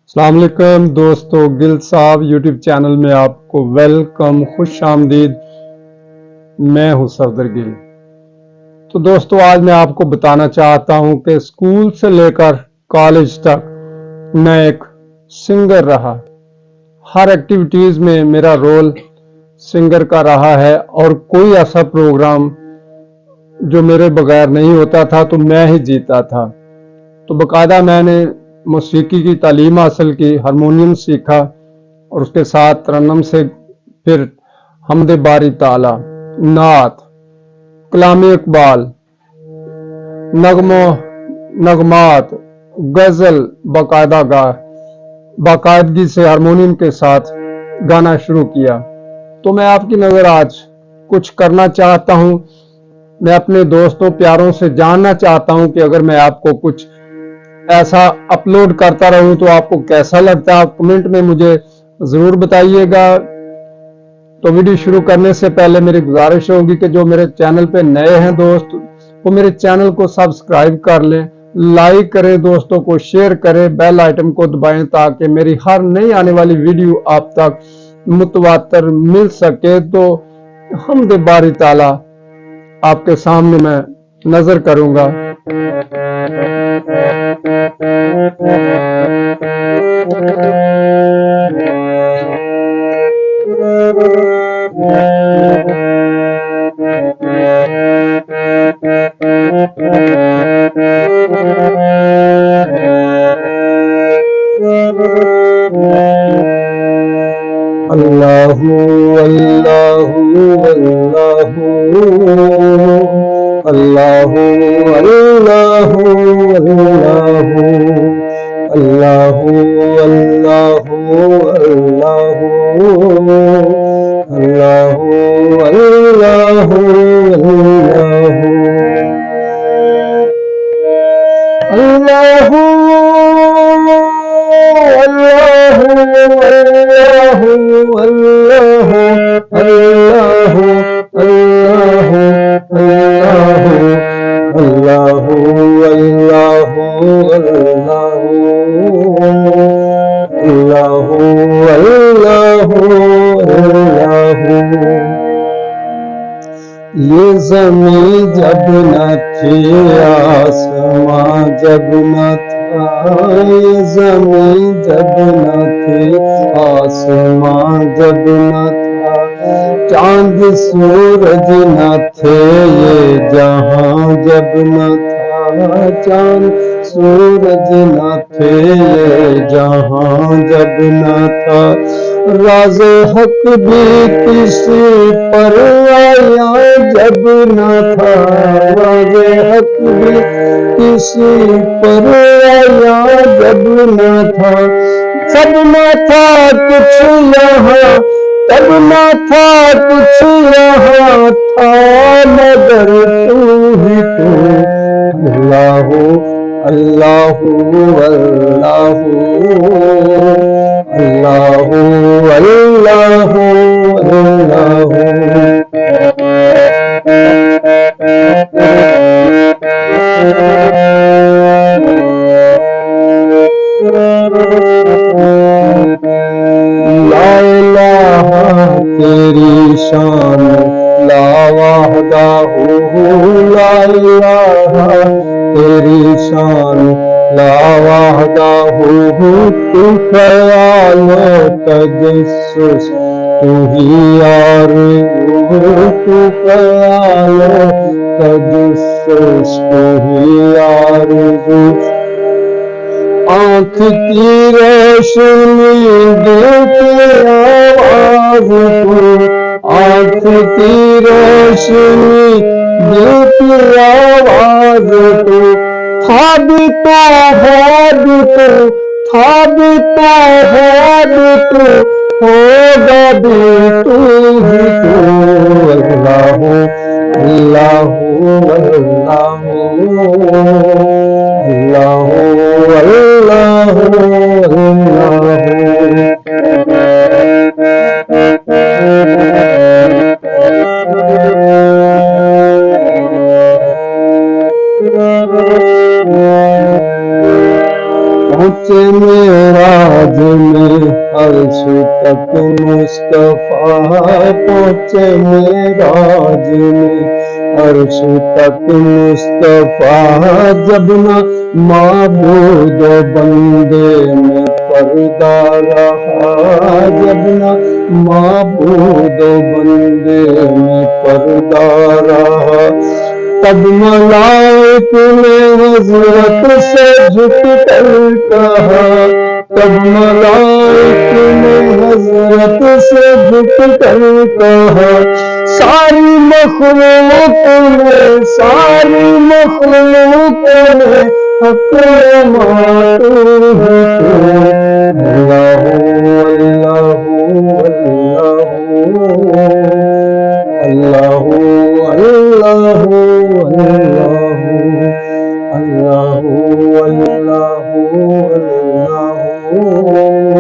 السلام علیکم دوستو، گل صاحب یوٹیوب چینل میں آپ کو ویلکم، خوش آمدید۔ میں ہوں صفدر گل۔ تو دوستو، آج میں آپ کو بتانا چاہتا ہوں کہ اسکول سے لے کر کالج تک میں ایک سنگر رہا۔ ہر ایکٹیویٹیز میں میرا رول سنگر کا رہا ہے، اور کوئی ایسا پروگرام جو میرے بغیر نہیں ہوتا تھا تو میں ہی جیتا تھا۔ تو باقاعدہ میں نے موسیقی کی تعلیم حاصل کی، ہارمونیم سیکھا، اور اس کے ساتھ ترنم سے پھر حمد باری تعالی، نعت، کلام اقبال، نغمات، غزل باقاعدگی سے ہارمونیم کے ساتھ گانا شروع کیا۔ تو میں آپ کی نظر آج کچھ کرنا چاہتا ہوں۔ میں اپنے دوستوں پیاروں سے جاننا چاہتا ہوں کہ اگر میں آپ کو کچھ ایسا اپلوڈ کرتا رہوں تو آپ کو کیسا لگتا ہے؟ آپ کمنٹ میں مجھے ضرور بتائیے گا۔ تو ویڈیو شروع کرنے سے پہلے میری گزارش ہوگی کہ جو میرے چینل پہ نئے ہیں دوست، وہ میرے چینل کو سبسکرائب کر لیں، لائک کریں، دوستوں کو شیئر کریں، بیل آئٹم کو دبائیں تاکہ میری ہر نئی آنے والی ویڈیو آپ تک متواتر مل سکے۔ تو حمد باری تعالی آپ کے سامنے میں نظر کروں گا۔ اللہ اللہ اللہ اللہ اللہ اللہ اللہ یہ زمین جب نہ تھی، آسمان جب نہ تھا، یہ زمین جب نہ تھی، آسمان جب نہ تھا، چاند سورج نہ تھے، یہ جہاں جب نہ تھا، چاند سورج نہ تھے، یہ جہاں جب نہ تھا، راز حق بھی کسی پر آیا جب نہ تھا، راز حق بھی کسی پر آیا جب نہ تھا، تب نہ تھا کچھ یہاں، تب نہ تھا کچھ یہاں تھا، مگر تو ہی تو، اللہ اللہ اللہ اللہ اللہ لا الہ تیری شان لا وحدہ، لا الہ تیری شان لا وحدہ، تو خیال و تجسس تو ہی آرزو، تو خیال و تجسس تو ہی آرزو، آنکھ کی روشنی دل کی آواز تو، آنکھ کی روشنی دل کی آواز تو، تھا بھی تو ہے بھی تو، تھا بھی تو ہے بھی تو، ہوگا بھی تو ہی تو، اللہ اللہ اللہ اللہ پہنچے معراج میں عرش تک مصطفیٰ پہنچے معراج میں عرش تک مصطفیٰ جب نہ معبود و بندے میں پردہ رہا جب نہ معبود و بندے میں پردہ رہا تب ملائک نے حضرت سے جھک کر کہا تب ملائک نے حضرت سے جھک کر کہا ساری مخلوق نے حق ماتو اللہ اللہ اللہ اللہ اللہ اللہ اللہ اللہ